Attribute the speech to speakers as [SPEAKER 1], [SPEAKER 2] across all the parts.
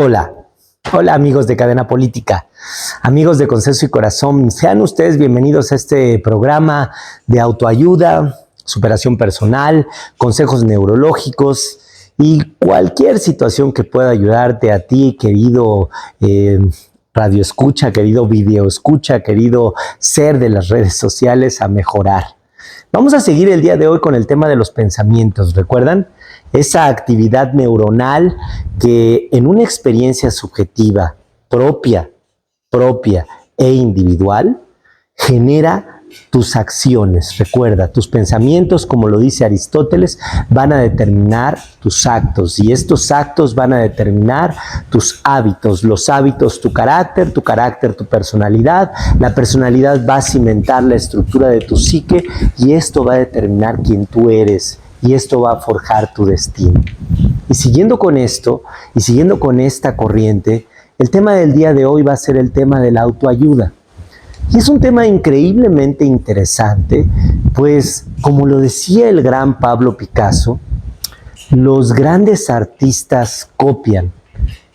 [SPEAKER 1] Hola, hola amigos de Cadena Política, amigos de Consenso y Corazón, sean ustedes bienvenidos a este programa de autoayuda, superación personal, consejos neurológicos y cualquier situación que pueda ayudarte a ti, querido radio escucha, querido video escucha, querido ser de las redes sociales, a mejorar. Vamos a seguir el día de hoy con el tema de los pensamientos, ¿recuerdan? Esa actividad neuronal que en una experiencia subjetiva, propia e individual, genera tus acciones. Recuerda, tus pensamientos, como lo dice Aristóteles, van a determinar tus actos y estos actos van a determinar tus hábitos. Los hábitos, tu carácter, tu personalidad. La personalidad va a cimentar la estructura de tu psique y esto va a determinar quién tú eres. Y esto va a forjar tu destino. Y siguiendo con esto, y siguiendo con esta corriente, el tema del día de hoy va a ser el tema de la autoayuda. Y es un tema increíblemente interesante, pues como lo decía el gran Pablo Picasso, los grandes artistas copian,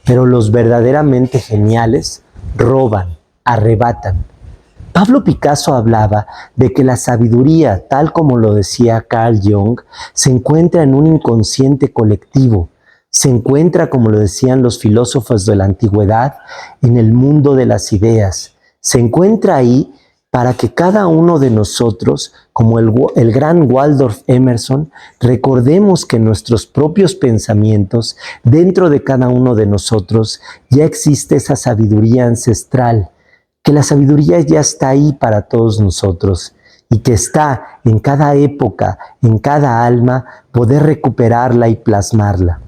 [SPEAKER 1] pero los verdaderamente geniales roban, arrebatan. Pablo Picasso hablaba de que la sabiduría, tal como lo decía Carl Jung, se encuentra en un inconsciente colectivo, se encuentra, como lo decían los filósofos de la antigüedad, en el mundo de las ideas. Se encuentra ahí para que cada uno de nosotros, como el gran Waldorf Emerson, recordemos que nuestros propios pensamientos, dentro de cada uno de nosotros, ya existe esa sabiduría ancestral, que la sabiduría ya está ahí para todos nosotros y que está en cada época, en cada alma, poder recuperarla y plasmarla.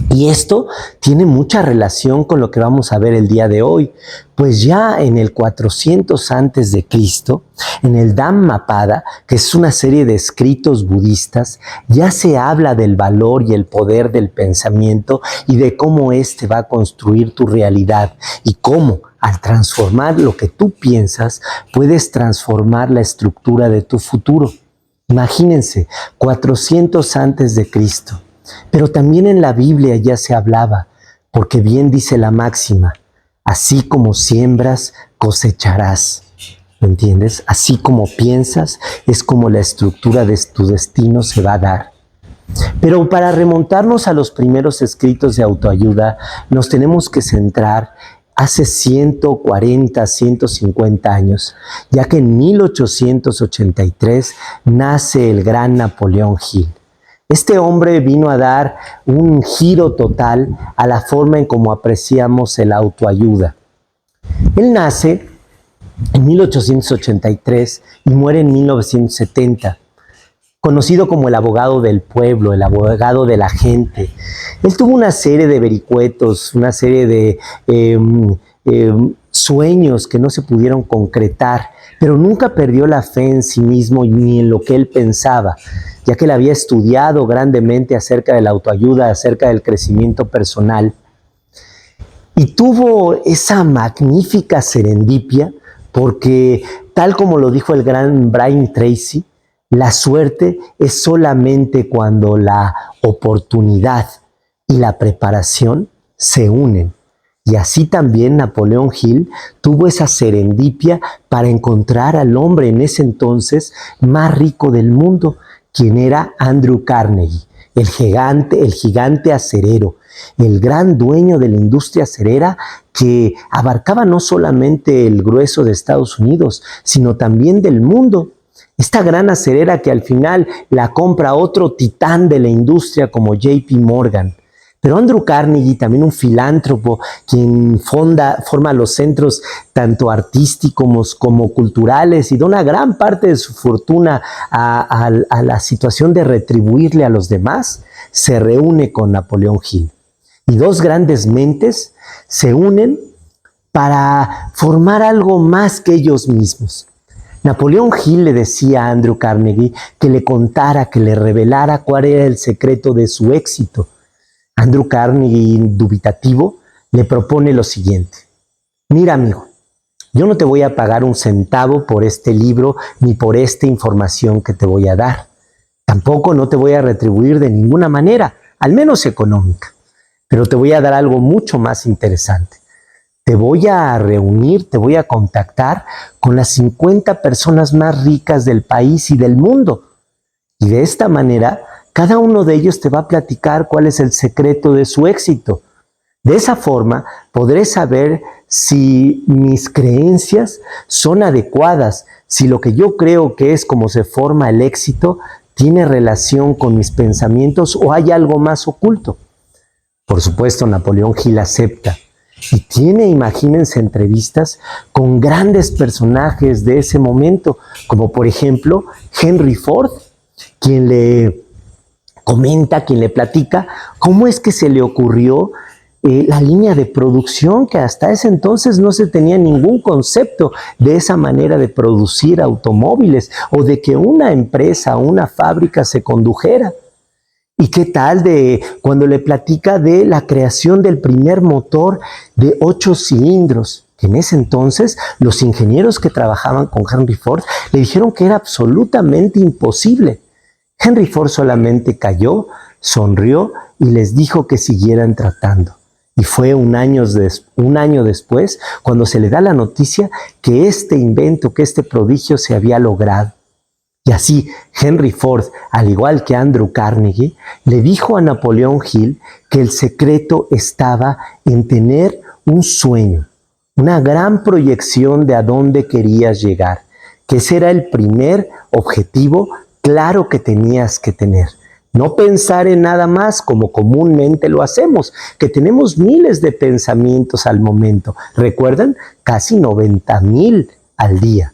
[SPEAKER 1] Y esto tiene mucha relación con lo que vamos a ver el día de hoy, pues ya en el 400 antes de Cristo, en el Dhammapada, que es una serie de escritos budistas, ya se habla del valor y el poder del pensamiento y de cómo éste va a construir tu realidad y cómo al transformar lo que tú piensas, puedes transformar la estructura de tu futuro. Imagínense, 400 antes de Cristo. Pero también en la Biblia ya se hablaba, porque bien dice la máxima, así como siembras, cosecharás. ¿Me entiendes? Así como piensas, es como la estructura de tu destino se va a dar. Pero para remontarnos a los primeros escritos de autoayuda, nos tenemos que centrar hace 140, 150 años, ya que en 1883 nace el gran Napoleón Hill. Este hombre vino a dar un giro total a la forma en cómo apreciamos el autoayuda. Él nace en 1883 y muere en 1970, conocido como el abogado del pueblo, el abogado de la gente. Él tuvo una serie de vericuetos, una serie de sueños que no se pudieron concretar, pero nunca perdió la fe en sí mismo ni en lo que él pensaba, ya que él había estudiado grandemente acerca de la autoayuda, acerca del crecimiento personal, y tuvo esa magnífica serendipia, porque tal como lo dijo el gran Brian Tracy, la suerte es solamente cuando la oportunidad y la preparación se unen. Y así también Napoleón Hill tuvo esa serendipia para encontrar al hombre en ese entonces más rico del mundo, quien era Andrew Carnegie, el gigante acerero, el gran dueño de la industria acerera que abarcaba no solamente el grueso de Estados Unidos, sino también del mundo. Esta gran acerera que al final la compra otro titán de la industria como JP Morgan. Pero Andrew Carnegie, también un filántropo, quien forma los centros tanto artísticos como culturales y dona gran parte de su fortuna a la situación de retribuirle a los demás, se reúne con Napoleón Hill. Y dos grandes mentes se unen para formar algo más que ellos mismos. Napoleón Hill le decía a Andrew Carnegie que le contara, que le revelara cuál era el secreto de su éxito. Andrew Carnegie, dubitativo, le propone lo siguiente. Mira, amigo, yo no te voy a pagar un centavo por este libro ni por esta información que te voy a dar. Tampoco no te voy a retribuir de ninguna manera, al menos económica. Pero te voy a dar algo mucho más interesante. Te voy a reunir, te voy a contactar con las 50 personas más ricas del país y del mundo. Y de esta manera, cada uno de ellos te va a platicar cuál es el secreto de su éxito. De esa forma, podré saber si mis creencias son adecuadas, si lo que yo creo que es como se forma el éxito tiene relación con mis pensamientos o hay algo más oculto. Por supuesto, Napoleón Hill acepta y tiene, imagínense, entrevistas con grandes personajes de ese momento, como por ejemplo Henry Ford, quien le comenta, quien le platica cómo es que se le ocurrió la línea de producción, que hasta ese entonces no se tenía ningún concepto de esa manera de producir automóviles o de que una empresa, una fábrica se condujera. ¿Y qué tal de cuando le platica de la creación del primer motor de 8 cilindros? Que en ese entonces los ingenieros que trabajaban con Henry Ford le dijeron que era absolutamente imposible. Henry Ford solamente cayó, sonrió y les dijo que siguieran tratando. Y fue un año después cuando se le da la noticia que este invento, que este prodigio se había logrado. Y así Henry Ford, al igual que Andrew Carnegie, le dijo a Napoleón Hill que el secreto estaba en tener un sueño, una gran proyección de a dónde querías llegar, que ese era el primer objetivo claro que tenías que tener. No pensar en nada más como comúnmente lo hacemos, que tenemos miles de pensamientos al momento. ¿Recuerdan? Casi 90,000 al día.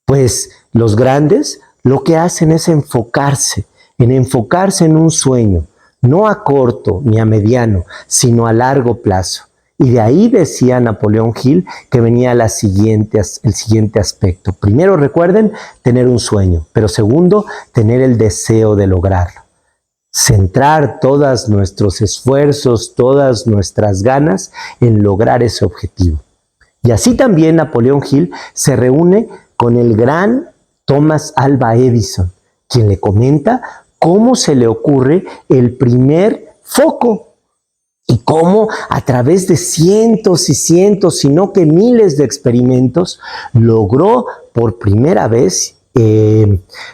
[SPEAKER 1] Pues los grandes lo que hacen es enfocarse en un sueño, no a corto ni a mediano, sino a largo plazo. Y de ahí decía Napoleón Hill que venía el siguiente aspecto. Primero, recuerden, tener un sueño, pero segundo, tener el deseo de lograrlo. Centrar todos nuestros esfuerzos, todas nuestras ganas en lograr ese objetivo. Y así también Napoleón Hill se reúne con el gran Thomas Alva Edison, quien le comenta cómo se le ocurre el primer foco y cómo a través de cientos y cientos, sino que miles de experimentos, logró por primera vez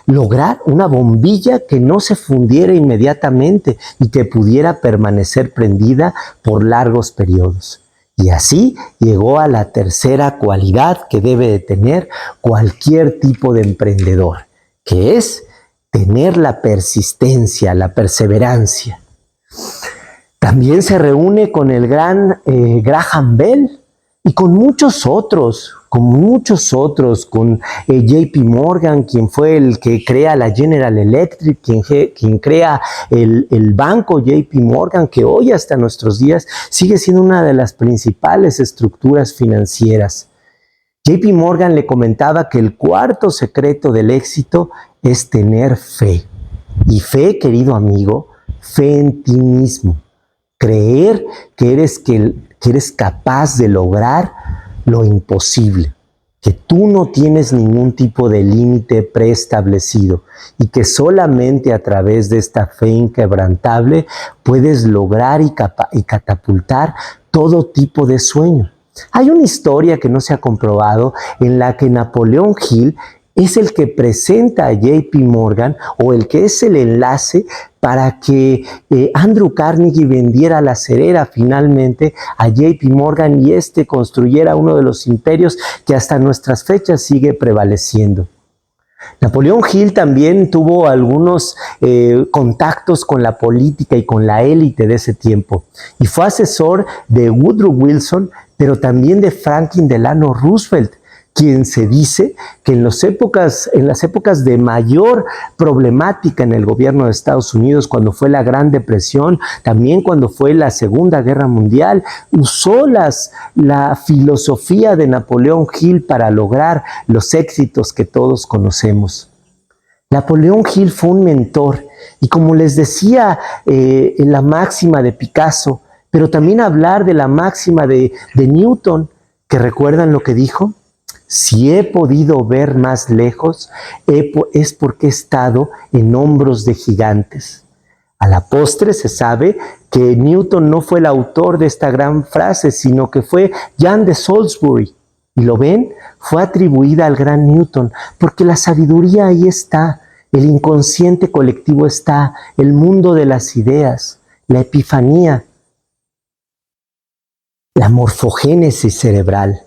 [SPEAKER 1] lograr una bombilla que no se fundiera inmediatamente y que pudiera permanecer prendida por largos periodos. Y así llegó a la tercera cualidad que debe de tener cualquier tipo de emprendedor, que es tener la persistencia, la perseverancia. También se reúne con el gran Graham Bell y con muchos otros, con JP Morgan, quien fue el que crea la General Electric, quien crea el banco JP Morgan, que hoy hasta nuestros días sigue siendo una de las principales estructuras financieras. JP Morgan le comentaba que el cuarto secreto del éxito es tener fe. Y fe, querido amigo, fe en ti mismo. Creer que eres capaz de lograr lo imposible, que tú no tienes ningún tipo de límite preestablecido y que solamente a través de esta fe inquebrantable puedes lograr y catapultar todo tipo de sueño. Hay una historia que no se ha comprobado en la que Napoleón Hill es el que presenta a JP Morgan o el que es el enlace para que Andrew Carnegie vendiera la cerera finalmente a JP Morgan y este construyera uno de los imperios que hasta nuestras fechas sigue prevaleciendo. Napoleón Hill también tuvo algunos contactos con la política y con la élite de ese tiempo y fue asesor de Woodrow Wilson, pero también de Franklin Delano Roosevelt, quien se dice que en las épocas de mayor problemática en el gobierno de Estados Unidos, cuando fue la Gran Depresión, también cuando fue la Segunda Guerra Mundial, usó la filosofía de Napoleón Hill para lograr los éxitos que todos conocemos. Napoleón Hill fue un mentor y como les decía en la máxima de Picasso, pero también hablar de la máxima de Newton, que recuerdan lo que dijo. Si he podido ver más lejos, es porque he estado en hombros de gigantes. A la postre se sabe que Newton no fue el autor de esta gran frase, sino que fue Jan de Salisbury. ¿Y lo ven? Fue atribuida al gran Newton, porque la sabiduría ahí está, el inconsciente colectivo está, el mundo de las ideas, la epifanía, la morfogénesis cerebral.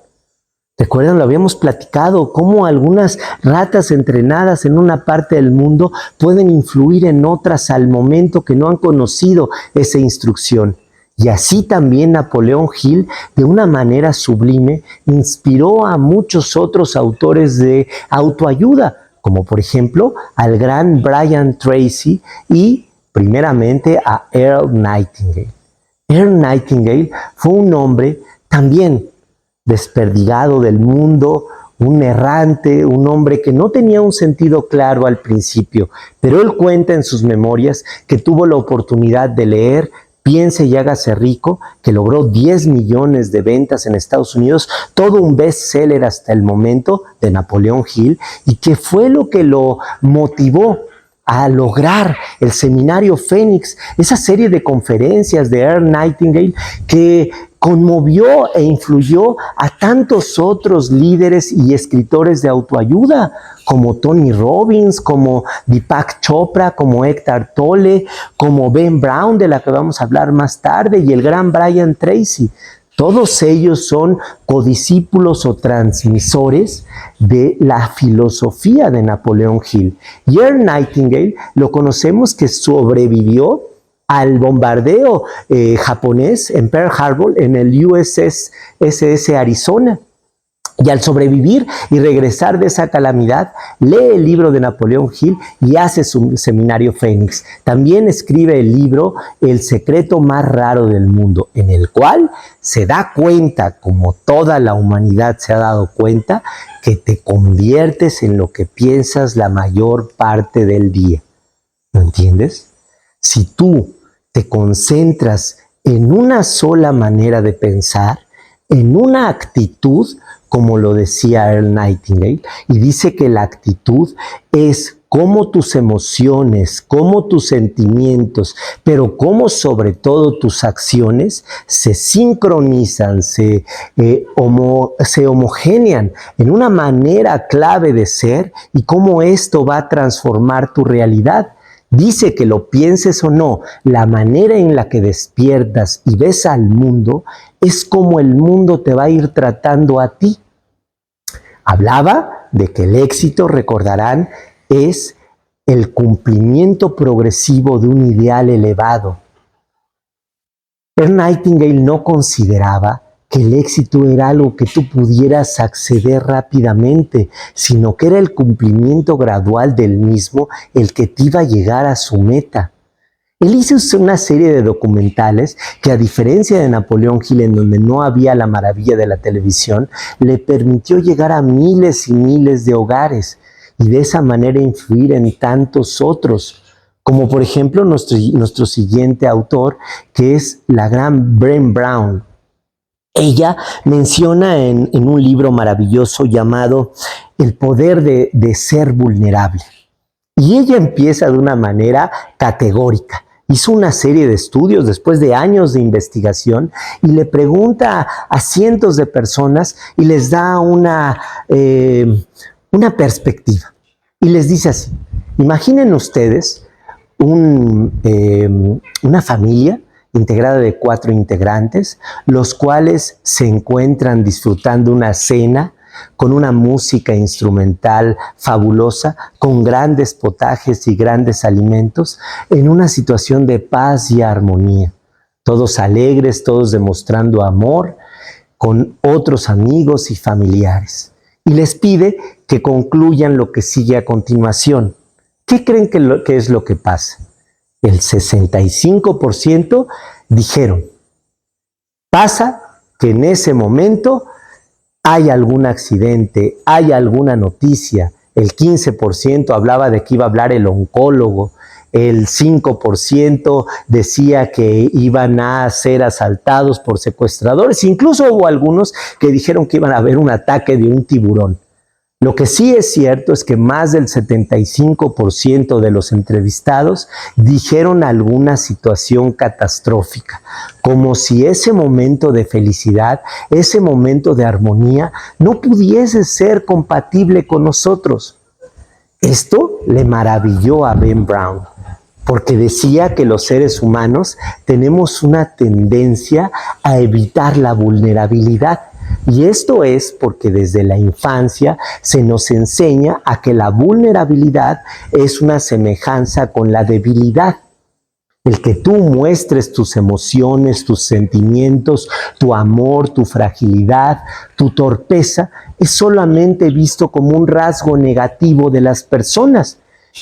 [SPEAKER 1] ¿Recuerdan? Lo habíamos platicado, cómo algunas ratas entrenadas en una parte del mundo pueden influir en otras al momento que no han conocido esa instrucción. Y así también Napoleón Hill, de una manera sublime, inspiró a muchos otros autores de autoayuda, como por ejemplo al gran Brian Tracy y primeramente a Earl Nightingale. Earl Nightingale fue un hombre también desperdigado del mundo, un errante, un hombre que no tenía un sentido claro al principio, pero él cuenta en sus memorias que tuvo la oportunidad de leer Piense y hágase rico, que logró 10 millones de ventas en Estados Unidos, todo un bestseller hasta el momento de Napoleón Hill, y que fue lo que lo motivó a lograr el Seminario Fénix, esa serie de conferencias de Earl Nightingale que conmovió e influyó a tantos otros líderes y escritores de autoayuda, como Tony Robbins, como Deepak Chopra, como Eckhart Tolle, como Ben Brown, de la que vamos a hablar más tarde, y el gran Brian Tracy. Todos ellos son codiscípulos o transmisores de la filosofía de Napoleón Hill. Y Earl Nightingale lo conocemos que sobrevivió al bombardeo japonés en Pearl Harbor en el USS Arizona. Y al sobrevivir y regresar de esa calamidad, lee el libro de Napoleón Hill y hace su Seminario Fénix. También escribe el libro El secreto más raro del mundo, en el cual se da cuenta, como toda la humanidad se ha dado cuenta, que te conviertes en lo que piensas la mayor parte del día. ¿Lo entiendes? Si tú te concentras en una sola manera de pensar, en una actitud, como lo decía Earl Nightingale, y dice que la actitud es cómo tus emociones, cómo tus sentimientos, pero cómo sobre todo tus acciones se sincronizan, se homogenean en una manera clave de ser y cómo esto va a transformar tu realidad. Dice que lo pienses o no, la manera en la que despiertas y ves al mundo es como el mundo te va a ir tratando a ti. Hablaba de que el éxito, recordarán, es el cumplimiento progresivo de un ideal elevado. Earl Nightingale no consideraba que el éxito era algo que tú pudieras acceder rápidamente, sino que era el cumplimiento gradual del mismo el que te iba a llegar a su meta. Él hizo una serie de documentales que, a diferencia de Napoleón Hill, en donde no había la maravilla de la televisión, le permitió llegar a miles y miles de hogares y de esa manera influir en tantos otros, como por ejemplo nuestro siguiente autor, que es la gran Brené Brown. Ella menciona en un libro maravilloso llamado El poder de ser vulnerable. Y ella empieza de una manera categórica. Hizo una serie de estudios después de años de investigación y le pregunta a cientos de personas y les da una perspectiva. Y les dice así: imaginen ustedes una familia integrada de 4 integrantes, los cuales se encuentran disfrutando una cena con una música instrumental fabulosa, con grandes potajes y grandes alimentos, en una situación de paz y armonía. Todos alegres, todos demostrando amor con otros amigos y familiares. Y les pide que concluyan lo que sigue a continuación. ¿Qué creen que es lo que pasa? El 65% dijeron: pasa que en ese momento hay algún accidente, hay alguna noticia. El 15% hablaba de que iba a hablar el oncólogo, el 5% decía que iban a ser asaltados por secuestradores, incluso hubo algunos que dijeron que iban a haber un ataque de un tiburón. Lo que sí es cierto es que más del 75% de los entrevistados dijeron alguna situación catastrófica, como si ese momento de felicidad, ese momento de armonía, no pudiese ser compatible con nosotros. Esto le maravilló a Ben Brown, porque decía que los seres humanos tenemos una tendencia a evitar la vulnerabilidad. Y esto es porque desde la infancia se nos enseña a que la vulnerabilidad es una semejanza con la debilidad. El que tú muestres tus emociones, tus sentimientos, tu amor, tu fragilidad, tu torpeza, es solamente visto como un rasgo negativo de las personas.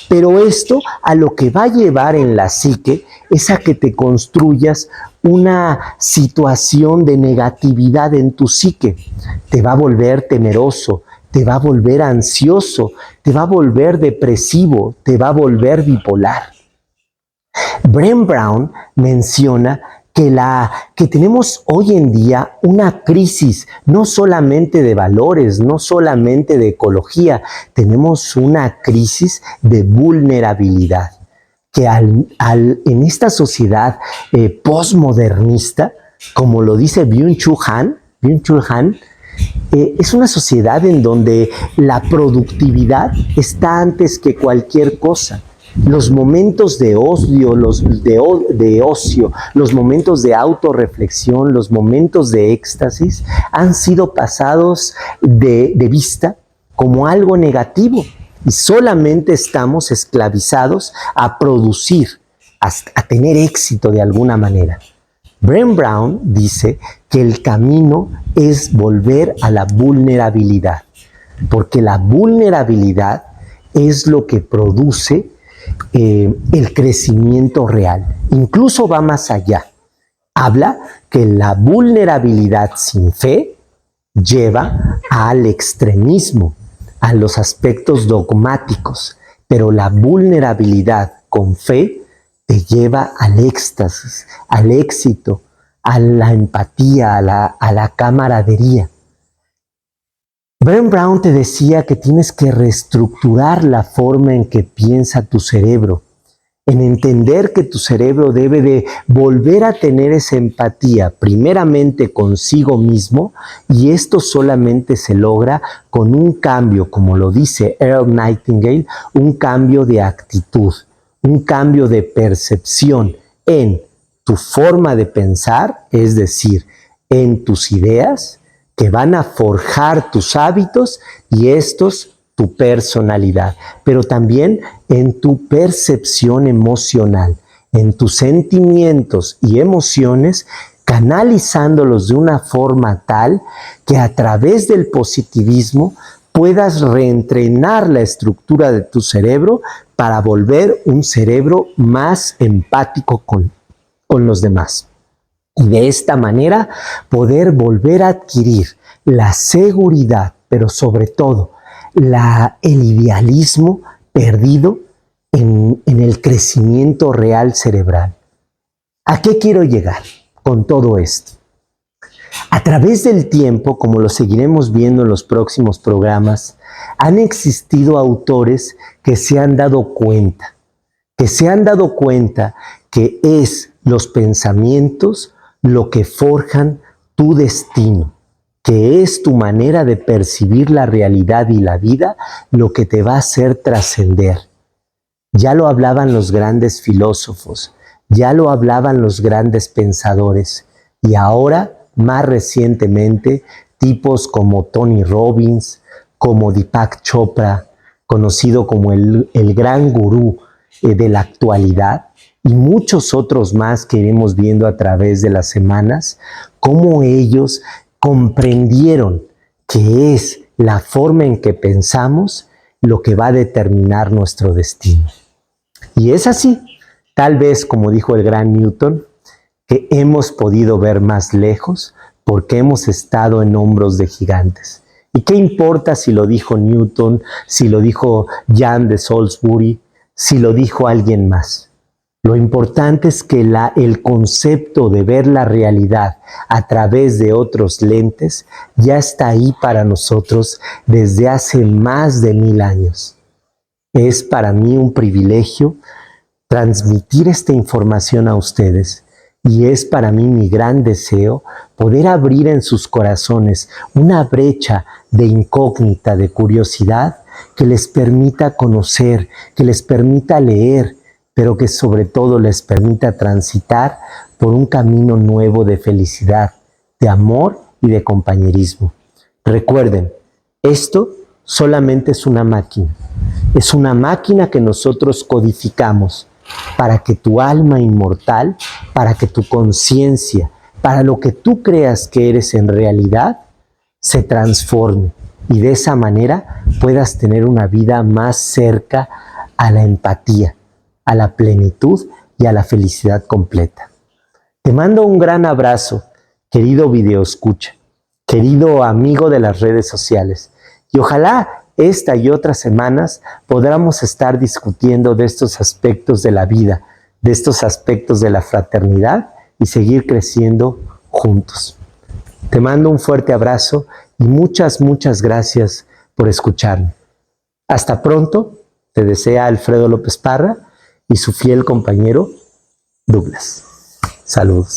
[SPEAKER 1] Pero esto a lo que va a llevar en la psique es a que te construyas una situación de negatividad en tu psique. Te va a volver temeroso, te va a volver ansioso, te va a volver depresivo, te va a volver bipolar. Brené Brown menciona que tenemos hoy en día una crisis, no solamente de valores, no solamente de ecología, tenemos una crisis de vulnerabilidad, que en esta sociedad postmodernista, como lo dice Byung-Chul Han, es una sociedad en donde la productividad está antes que cualquier cosa. Los momentos de ocio, los momentos de autorreflexión, los momentos de éxtasis han sido pasados de vista como algo negativo y solamente estamos esclavizados a producir, a tener éxito de alguna manera. Brené Brown dice que el camino es volver a la vulnerabilidad, porque la vulnerabilidad es lo que produce el crecimiento real. Incluso va más allá. Habla que la vulnerabilidad sin fe lleva al extremismo, a los aspectos dogmáticos, pero la vulnerabilidad con fe te lleva al éxtasis, al éxito, a la empatía, a la camaradería. Brené Brown te decía que tienes que reestructurar la forma en que piensa tu cerebro, en entender que tu cerebro debe de volver a tener esa empatía primeramente consigo mismo, y esto solamente se logra con un cambio, como lo dice Earl Nightingale, un cambio de actitud, un cambio de percepción en tu forma de pensar, es decir, en tus ideas, que van a forjar tus hábitos y estos tu personalidad, pero también en tu percepción emocional, en tus sentimientos y emociones, canalizándolos de una forma tal que a través del positivismo puedas reentrenar la estructura de tu cerebro para volver un cerebro más empático con los demás. Y de esta manera poder volver a adquirir la seguridad, pero sobre todo el idealismo perdido en el crecimiento real cerebral. ¿A qué quiero llegar con todo esto? A través del tiempo, como lo seguiremos viendo en los próximos programas, han existido autores que se han dado cuenta que es los pensamientos lo que forjan tu destino, que es tu manera de percibir la realidad y la vida lo que te va a hacer trascender. Ya lo hablaban los grandes filósofos, ya lo hablaban los grandes pensadores, y ahora, más recientemente, tipos como Tony Robbins, como Deepak Chopra, conocido como el gran gurú de la actualidad, y muchos otros más que iremos viendo a través de las semanas, cómo ellos comprendieron que es la forma en que pensamos lo que va a determinar nuestro destino. Y es así, tal vez como dijo el gran Newton, que hemos podido ver más lejos porque hemos estado en hombros de gigantes. ¿Y qué importa si lo dijo Newton, si lo dijo Jan de Salisbury, si lo dijo alguien más? Lo importante es que el concepto de ver la realidad a través de otros lentes ya está ahí para nosotros desde hace más de 1000 años. Es para mí un privilegio transmitir esta información a ustedes y es para mí mi gran deseo poder abrir en sus corazones una brecha de incógnita, de curiosidad que les permita conocer, que les permita leer, pero que sobre todo les permita transitar por un camino nuevo de felicidad, de amor y de compañerismo. Recuerden, esto solamente es una máquina. Es una máquina que nosotros codificamos para que tu alma inmortal, para que tu conciencia, para lo que tú creas que eres en realidad, se transforme y de esa manera puedas tener una vida más cerca a la empatía, a la plenitud y a la felicidad completa. Te mando un gran abrazo, querido videoescucha, querido amigo de las redes sociales, y ojalá esta y otras semanas podamos estar discutiendo de estos aspectos de la vida, de estos aspectos de la fraternidad y seguir creciendo juntos. Te mando un fuerte abrazo y muchas gracias por escucharme. Hasta pronto, te desea Alfredo López Parra y su fiel compañero Douglas. Saludos.